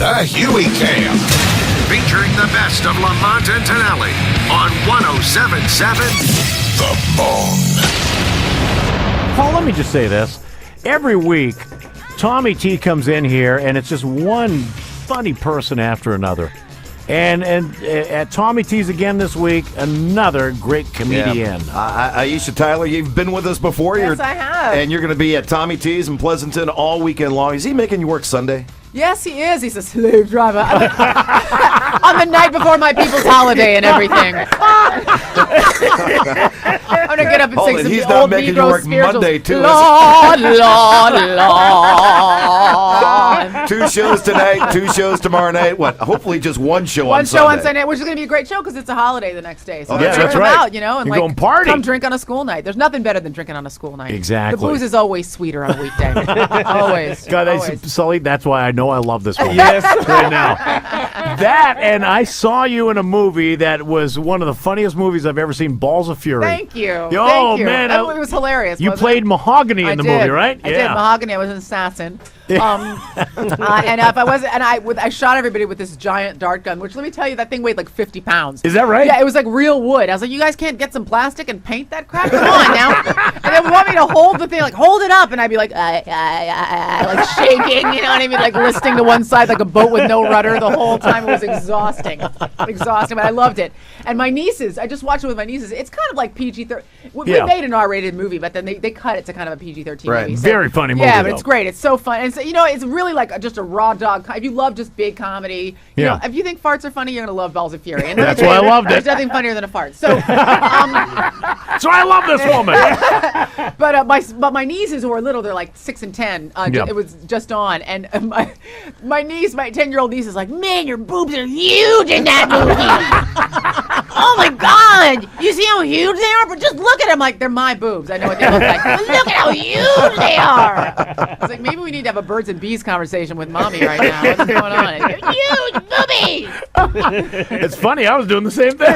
The Huey Cam. Featuring the best of Lamont and Tonelli on 107.7 The Bone. Paul, let me just say this. Every week, Tommy T comes in here, and it's just one funny person after another. And at Tommy T's again this week, another great comedian. Yeah. Aisha Tyler, you've been with us before. Yes, I have. And you're going to be at Tommy T's in Pleasanton all weekend long. Is he making you work Sunday? Yes, he is. He's a slave driver. On the night before my people's holiday and everything. I'm going to get up and sing some he's old not making Negro you work spirituals. Monday, too. Lord, Lord, Lord. 2 shows tonight, 2 shows tomorrow night. What? Hopefully just one show on Sunday. One show on Sunday, which is going to be a great show because it's a holiday the next day. So yeah, that's come right. out, you know, and You're like going party. come drink on a school night. There's nothing better than drinking on a school night. Exactly. The booze is always sweeter on a weekday. Always. God, always. Sully, that's why I know I love this one. Yes. Right now. That, and I saw you in a movie that was one of the funniest movies I've ever seen, Balls of Fury. Thank you. Oh, Thank you. man. It was hilarious. You played Mahogany in the movie, right? I did. Mahogany. I was an assassin. And if I wasn't, and I shot everybody with this giant dart gun, which let me tell you, that thing weighed like 50 pounds. Is that right? Yeah, it was like real wood. I was like, you guys can't get some plastic and paint that crap? Come on now. And they would want me to hold the thing, like hold it up, and I'd be like, like shaking, you know what I mean, like listing to one side like a boat with no rudder the whole time. It was exhausting, but I loved it. And my nieces, I just watched it with my nieces. It's kind of like PG-13. We made an R-rated movie, but then they cut it to kind of a PG-13 movie. So, very funny movie. Yeah, but it's great. It's so fun. And so, you know, it's really like just a raw dog. If you love just big comedy, you know, if you think farts are funny, you're gonna love Balls of Fury. And that's why I loved it. There's nothing funnier than a fart. So, so I love this woman. but my nieces who are little, they're like 6 and 10. It was just on, and my niece, my 10-year-old niece, is like, man, your boobs are huge in that movie. Oh my God! You see how huge they are? But just look at them, like they're my boobs. I know what they look like. But look at how huge they are. I was like, maybe we need to have a birds and bees conversation with mommy right now. What's going on? You're huge boobies. It's funny. I was doing the same thing.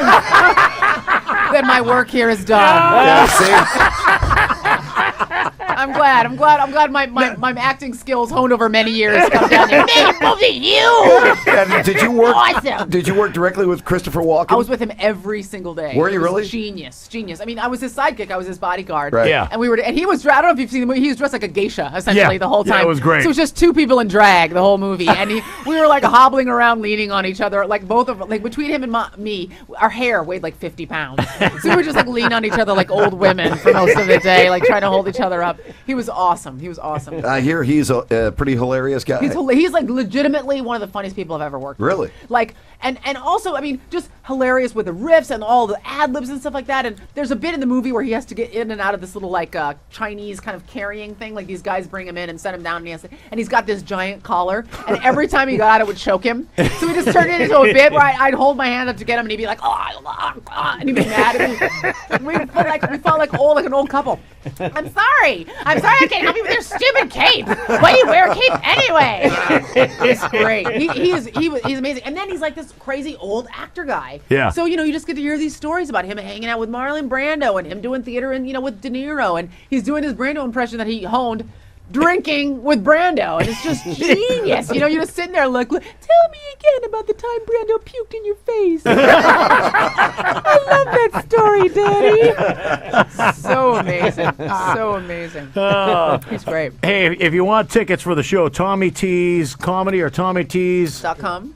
Then my work here is done. Yeah, see? I'm glad my acting skills honed over many years come down there. Man, your boobs are huge. Yeah, did you work? Awesome. Did you work directly with Christopher Walken? I was with him every single day. Were you really? Genius. I mean, I was his sidekick. I was his bodyguard. Right. Yeah. And he was. I don't know if you've seen the movie. He was dressed like a geisha essentially the whole time. Yeah, it was great. So it was just 2 people in drag the whole movie, and we were like hobbling around, leaning on each other, like both of like between him and me, our hair weighed like 50 pounds. So we were just like leaning on each other like old women for most of the day, like trying to hold each other up. He was awesome. I hear he's a pretty hilarious guy. He's like legitimately one of the funniest people I've ever worked with. Really? Like, and also, I mean, just hilarious with the riffs and all the ad libs and stuff like that. And there's a bit in the movie where he has to get in and out of this little like Chinese kind of carrying thing. Like these guys bring him in and set him down, and he's got this giant collar. And every time he got out, it would choke him. So we just turned it into a bit where I'd hold my hand up to get him, and he'd be like, and he'd be mad at me. And we felt like an old couple. I'm sorry, I can't help you with your stupid cape. Why do you wear a cape anyway? It's great. He's amazing. And then he's like this crazy old actor guy. Yeah. So, you know, you just get to hear these stories about him hanging out with Marlon Brando and him doing theater and, you know, with De Niro. And he's doing his Brando impression that he honed drinking with Brando. And it's just genius. You know, you're just sitting there like, tell me again about the time Brando puked in your face. I love that story, Daddy. So amazing. He's great. Hey, if you want tickets for the show, Tommy T's Comedy or TommyT's.com.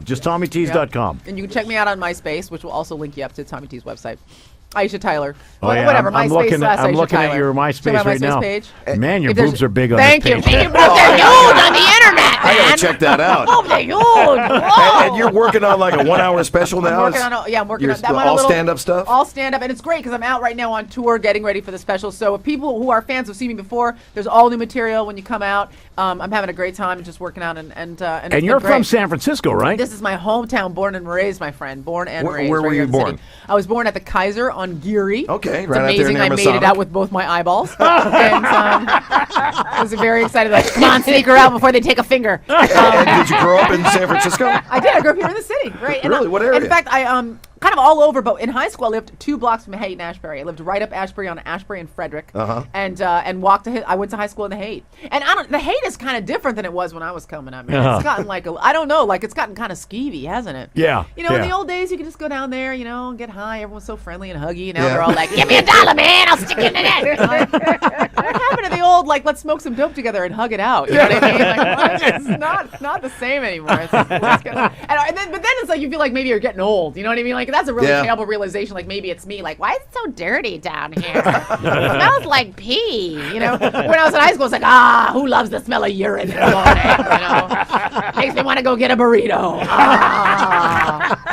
Just TommyT's.com. And you can check me out on MySpace, which will also link you up to Tommy T's website. Aisha Tyler. Oh, yeah. Whatever. I'm looking at your MySpace right now. Page. Man, your boobs are big on Thank this you. page. Your boobs are huge on the internet, I gotta check that out. Boobs are huge. Whoa. And you're working on like a 1-hour special now? I'm working on that. All stand-up stuff? All stand-up, and it's great because I'm out right now on tour getting ready for the special. So if people who are fans have seen me before, there's all new material when you come out. I'm having a great time just working out and you're from San Francisco, right? This is my hometown, born and raised, my friend. Born and raised. Where were you born? I was born at the Kaiser on Geary. Okay, right out there near Masonic. I made it out with both my eyeballs. And I was very excited. Like, come on, sneak her out before they take a finger. And And did you grow up in San Francisco? I did. I grew up here in the city, right? And Really? What area? In fact, I kind of all over. But in high school, I lived 2 blocks from Haight and Ashbury. I lived right up Ashbury on Ashbury and Frederick, and walked to. I went to high school in the Haight, and the Haight is kind of different than it was when I was coming up. Man. It's gotten like I don't know, like it's gotten kind of skeevy, hasn't it? Yeah. You know, in the old days, you could just go down there, you know, get high. Everyone's so friendly and huggy. Now they're all like, "Give me $1, man. I'll stick it in the net." What happened to the old like, let's smoke some dope together and hug it out? You know what I mean? Like, it's not the same anymore. But then it's like you feel like maybe you're getting old. You know what I mean? Like that's a really terrible realization. Like maybe it's me. Like why is it so dirty down here? It smells like pee. You know? When I was in high school, it's like who loves the smell of urine in the morning? You know? Makes me want to go get a burrito.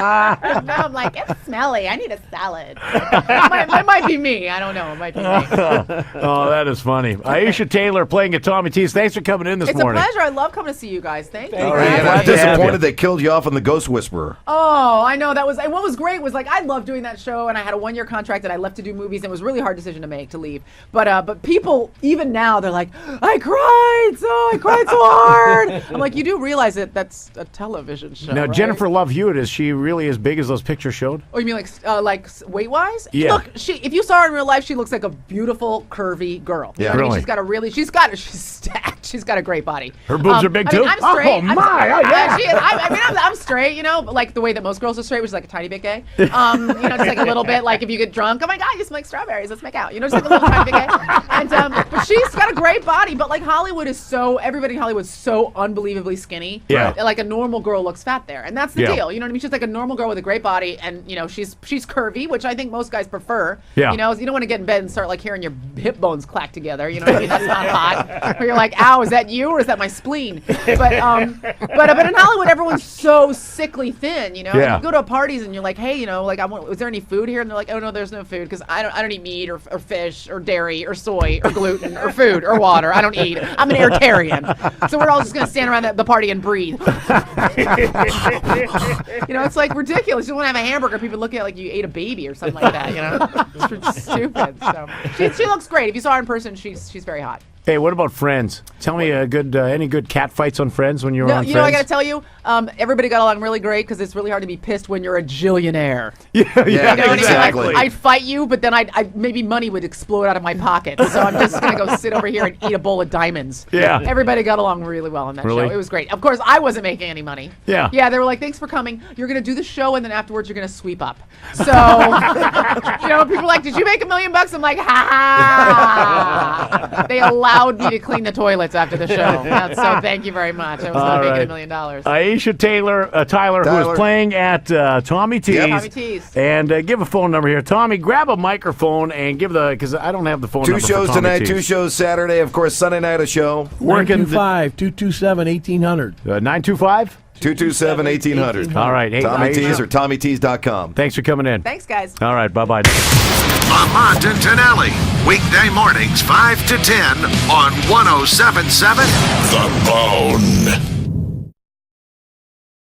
Now I'm like it's smelly. I need a salad. It might be me. I don't know. It might be me. Oh, that is funny. Aisha Tyler playing at Tommy T's. Thanks for coming in this morning. It's a pleasure. I love coming to see you guys. Thank you. All right, and I'm disappointed they killed you off on the Ghost Whisperer. Oh, I know. And what was great was like I loved doing that show, and I had a 1-year contract, and I left to do movies, and it was a really hard decision to leave. But people even now they're like, I cried so hard. I'm like, you do realize that that's a television show. Now right? Jennifer Love Hewitt, is she really as big as those pictures showed? Oh, you mean like weight wise? Yeah. Look, if you saw her in real life, she looks like a beautiful curvy girl. Yeah, you know what I mean? Really? She's stacked. She's got a great body. Her boobs are big too. I'm straight. Oh my! She is. I'm straight. You know, like the way that most girls are straight, which is like a tiny bit gay. You know, just like a little bit. Like if you get drunk, oh my god, you smell like strawberries. Let's make out. You know, just like a little tiny bit gay. And but she's got a great body. But like everybody in Hollywood's so unbelievably skinny. Yeah. Like a normal girl looks fat there, and that's the deal. You know what I mean? She's like a normal girl with a great body, and you know she's curvy, which I think most guys prefer. Yeah. You know, you don't want to get in bed and start like hearing your hip bones clack together. You know what I mean? That's not hot. Or you're like, ow, is that you or is that my spleen? But in Hollywood, everyone's so sickly thin. You know, Yeah. you go to parties and you're like, hey, you know, like is there any food here? And they're like, oh no, there's no food because I don't eat meat or fish or dairy or soy or gluten or food or water. I don't eat. I'm an airtarian. So we're all just gonna stand around the party and breathe. You know, it's like ridiculous. You want to have a hamburger, people look at it like you ate a baby or something like that. You know, it's stupid. So she looks great. If you saw her in person, she's very hot. Hey, what about Friends? Tell me any good cat fights on Friends when you were on Friends? You know, I got to tell you, everybody got along really great because it's really hard to be pissed when you're a jillionaire. Yeah, You know what I mean? exactly. Like, I'd fight you, but then maybe money would explode out of my pocket. So I'm just going to go sit over here and eat a bowl of diamonds. Yeah. Everybody got along really well on that Really? show. It was great. Of course, I wasn't making any money. Yeah. Yeah, they were like, thanks for coming. You're going to do the show, and then afterwards you're going to sweep up. So, you know, people are like, did you make $1 million? I'm like, ha. They allowed me to clean the toilets after the show. So thank you very much. I was not making $1 million. Aisha Tyler, who is playing at Tommy T's. Yep. Tommy T's. And give a phone number here. Tommy, grab a microphone and give because I don't have the phone number. 2 shows for Tommy tonight, T's. 2 shows Saturday. Of course, Sunday night a show. 925-227-1800. 925? 227-1800. All right. Hey, Tommy T's Aisha, or TommyT's.com. thanks for coming in. Thanks, guys. All right. Bye-bye. Lamont and Tonelli. Weekday mornings 5 to 10 on 107.7 The Bone.